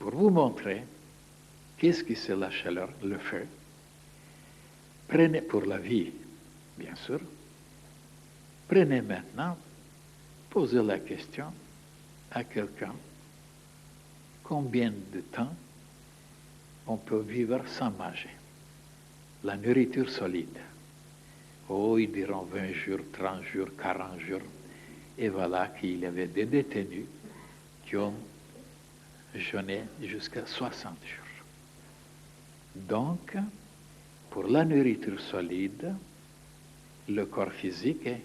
pour vous montrer qu'est-ce que c'est la chaleur, le feu. Prenez pour la vie, bien sûr. Prenez maintenant, posez la question à quelqu'un, combien de temps on peut vivre sans manger? La nourriture solide. Oh, ils diront 20 jours, 30 jours, 40 jours. Et voilà qu'il y avait des détenus qui ont jeûné jusqu'à 60 jours. Donc, pour la nourriture solide, le corps physique est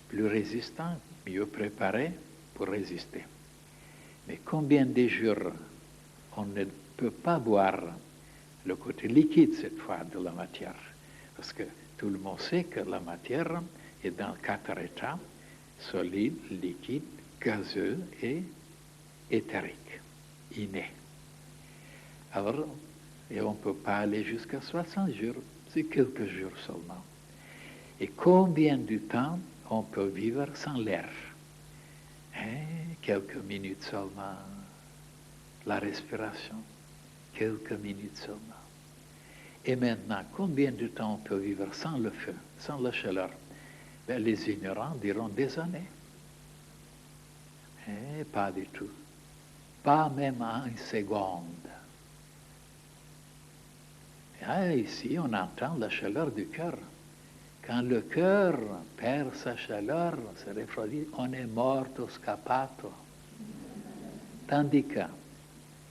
plus résistant, mieux préparé pour résister. Mais combien de jours on ne peut pas boire le côté liquide cette fois de la matière? Parce que tout le monde sait que la matière est dans 4 états, solide, liquide, gazeux et éthérique, inné. Alors, et on ne peut pas aller jusqu'à 60 jours, c'est quelques jours seulement. Et combien de temps on peut vivre sans l'air? Quelques minutes seulement. La respiration, quelques minutes seulement. Et maintenant, combien de temps on peut vivre sans le feu, sans la chaleur? Ben, les ignorants diront des années. Pas du tout. Pas même en une seconde. Ici, on entend la chaleur du cœur. Quand le cœur perd sa chaleur, se refroidit, on est morto scappato. Tandis que,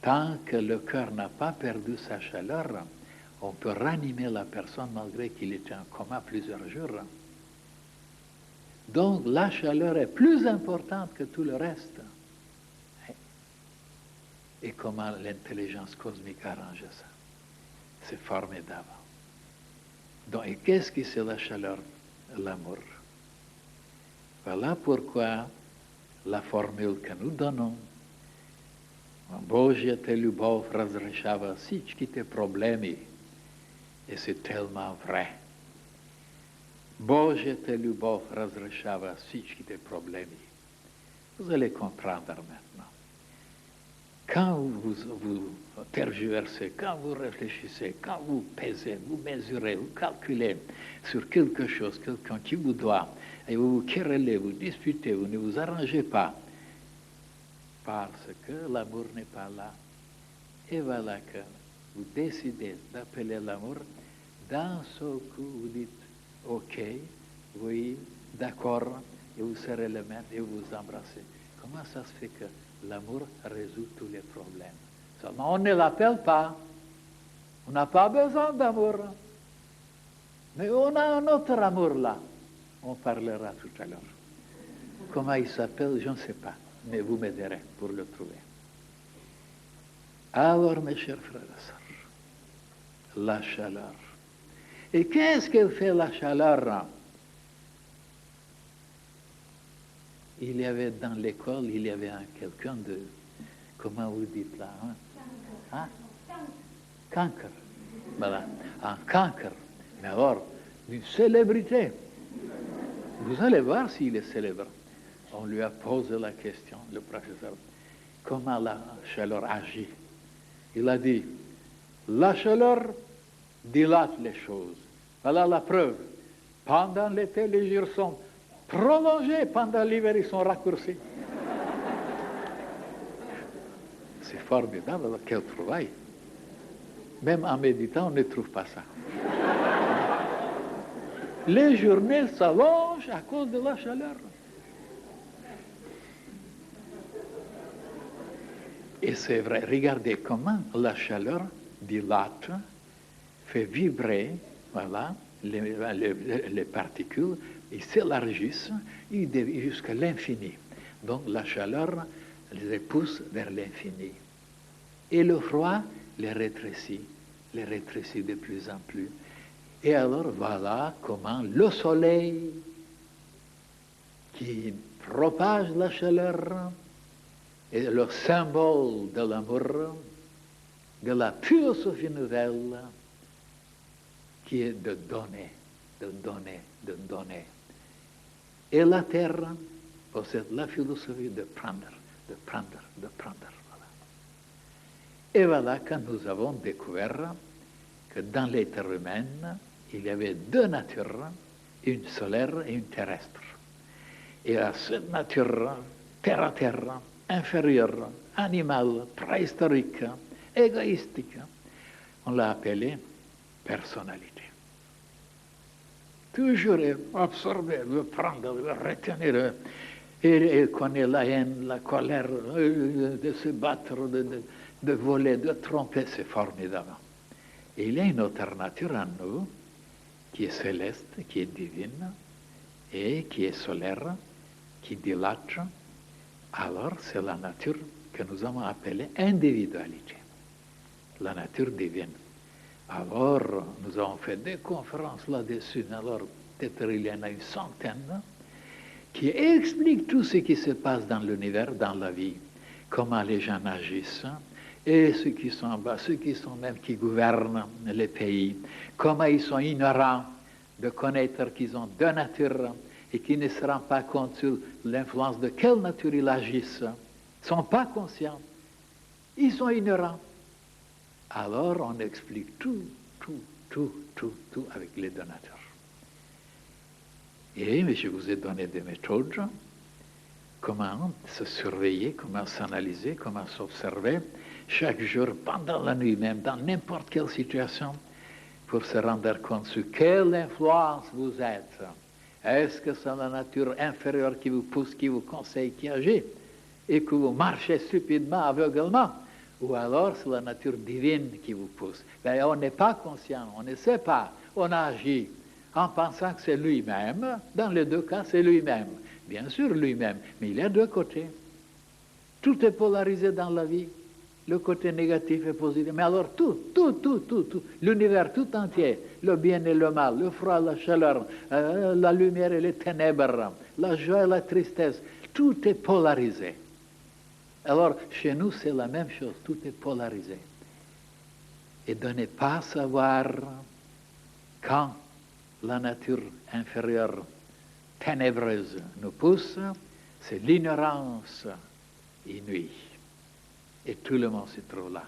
tant que le cœur n'a pas perdu sa chaleur, on peut ranimer la personne malgré qu'il était en coma plusieurs jours. Donc la chaleur est plus importante que tout le reste. Et comment l'intelligence cosmique arrange ça? C'est formidable. Donc, et qu'est-ce que c'est la chaleur? L'amour. Voilà pourquoi la formule que nous donnons, Божья ты любовь разрешава всичките проблеми. Et c'est tellement vrai. Божья ты любовь разрешава всичките проблеми. Vous allez comprendre maintenant. Quand vous tergiversez, quand vous réfléchissez, quand vous pesez, vous mesurez, vous calculez sur quelque chose, quelqu'un qui vous doit, et vous vous querellez, vous disputez, vous ne vous arrangez pas, parce que l'amour n'est pas là. Et voilà que vous décidez d'appeler l'amour, d'un seul coup vous dites « Ok, oui, d'accord », et vous serrez les mains et vous embrassez. Comment ça se fait que l'amour résout tous les problèmes? Seulement on ne l'appelle pas. On n'a pas besoin d'amour. Mais on a un autre amour là. On parlera tout à l'heure. Comment il s'appelle, je ne sais pas. Mais vous m'aiderez pour le trouver. Alors, mes chers frères et sœurs, la chaleur. Et qu'est-ce qu'elle fait, la chaleur? Il y avait dans l'école, il y avait quelqu'un de, comment vous dites là, Cancre. Voilà, un Cancre. Mais alors, d'une célébrité. Vous allez voir s'il est célèbre. On lui a posé la question, le professeur, comment la chaleur agit. Il a dit, la chaleur dilate les choses. Voilà la preuve. Pendant l'été, les jours sont prolongés, pendant l'hiver, ils sont raccourcis. C'est formidable, quel travail. Même en méditant, on ne trouve pas ça. Les journées s'allongent à cause de la chaleur. Et c'est vrai, regardez comment la chaleur dilate, fait vibrer, voilà, les particules, ils s'élargissent jusqu'à l'infini. Donc la chaleur les pousse vers l'infini. Et le froid les rétrécit de plus en plus. Et alors voilà comment le soleil qui propage la chaleur est le symbole de l'amour, de la philosophie nouvelle qui est de donner, de donner, de donner. Et la terre possède la philosophie de prendre, de prendre, de prendre. Voilà. Et voilà que nous avons découvert que dans l'être humain, il y avait deux natures, une solaire et une terrestre. Et à cette nature, terre à terre, inférieure, animale, préhistorique, égoïstique, on l'a appelée personnalité. Toujours absorber, prendre, retenir. Il connaît la haine, la colère, de se battre, de voler, de tromper, c'est formidable. Et il y a une autre nature en nous qui est céleste, qui est divine, et qui est solaire, qui dilate. Alors, c'est la nature que nous avons appelée individualité, la nature divine. Alors, nous avons fait des conférences là-dessus, alors peut-être il y en a une centaine, qui expliquent tout ce qui se passe dans l'univers, dans la vie, comment les gens agissent, et ceux qui sont en bas, ceux qui sont même qui gouvernent les pays, comment ils sont ignorants de connaître qu'ils ont deux natures et qui ne se rendent pas compte sur l'influence de quelle nature ils agissent, ne sont pas conscients, ils sont ignorants. Alors on explique tout avec les deux natures. Et je vous ai donné des méthodes, comment se surveiller, comment s'analyser, comment s'observer, chaque jour, pendant la nuit même, dans n'importe quelle situation, pour se rendre compte sur quelle influence vous êtes. Est-ce que c'est la nature inférieure qui vous pousse, qui vous conseille, qui agit, et que vous marchez stupidement, aveuglement, ou alors c'est la nature divine qui vous pousse. Ben, on n'est pas conscient, on ne sait pas, on agit en pensant que c'est lui-même. Dans les deux cas, c'est lui-même. Bien sûr, lui-même, mais il y a deux côtés. Tout est polarisé dans la vie. Le côté négatif et positif. Mais alors tout, l'univers tout entier, le bien et le mal, le froid, la chaleur, la lumière et les ténèbres, la joie et la tristesse, tout est polarisé. Alors, chez nous, c'est la même chose, tout est polarisé. Et de ne pas savoir quand la nature inférieure ténébreuse nous pousse, c'est l'ignorance inouïe. Et tout le monde se trouve là.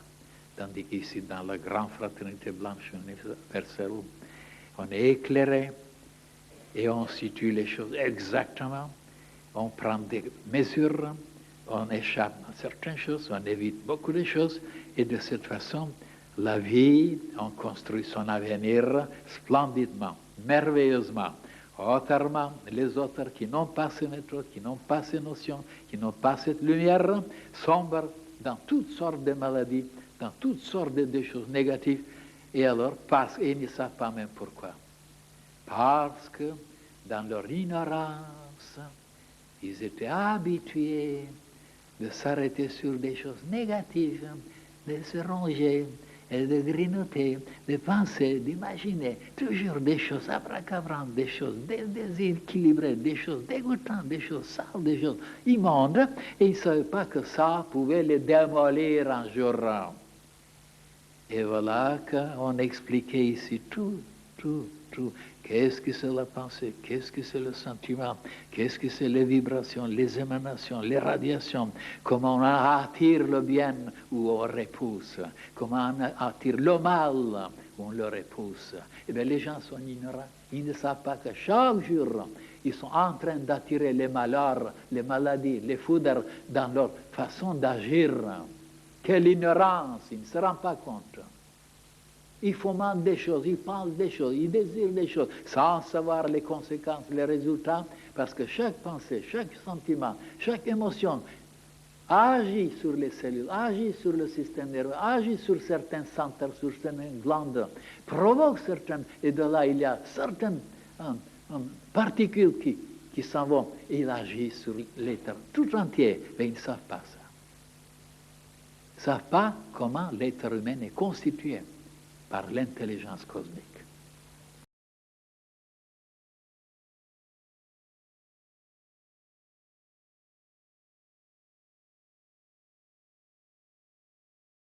Tandis qu'ici, dans la grande fraternité blanche universelle, on est éclairé et on situe les choses exactement, on prend des mesures, on échappe à certaines choses, on évite beaucoup de choses, et de cette façon, la vie, on construit son avenir splendidement, merveilleusement. Autrement, les autres qui n'ont pas ces méthodes, qui n'ont pas ces notions, qui n'ont pas cette lumière, sombrent dans toutes sortes de maladies, dans toutes sortes de choses négatives, et alors, ils ne savent pas même pourquoi. Parce que, dans leur ignorance, ils étaient habitués de s'arrêter sur des choses négatives, de se ranger, et de grignoter, de penser, d'imaginer, toujours des choses abracadabrantes, des choses déséquilibrées, des choses dégoûtantes, des choses sales, des choses immondes, et ils ne savaient pas que ça pouvait les démolir un jour. Et voilà qu'on expliquait ici tout. Qu'est-ce que c'est la pensée? Qu'est-ce que c'est le sentiment? Qu'est-ce que c'est les vibrations, les émanations, les radiations? Comment on attire le bien ou on repousse? Comment on attire le mal ou on le repousse? Eh bien, les gens sont ignorants. Ils ne savent pas que chaque jour, ils sont en train d'attirer les malheurs, les maladies, les foudres dans leur façon d'agir. Quelle ignorance! Ils ne se rendent pas compte. Ils fomentent des choses, ils pensent des choses, ils désirent des choses, sans savoir les conséquences, les résultats, parce que chaque pensée, chaque sentiment, chaque émotion agit sur les cellules, agit sur le système nerveux, agit sur certains centres, sur certaines glandes, provoque certaines, et de là il y a certaines particules qui s'en vont, et il agit sur l'être tout entier, mais ils ne savent pas ça. Ils ne savent pas comment l'être humain est constitué par l'intelligence cosmique.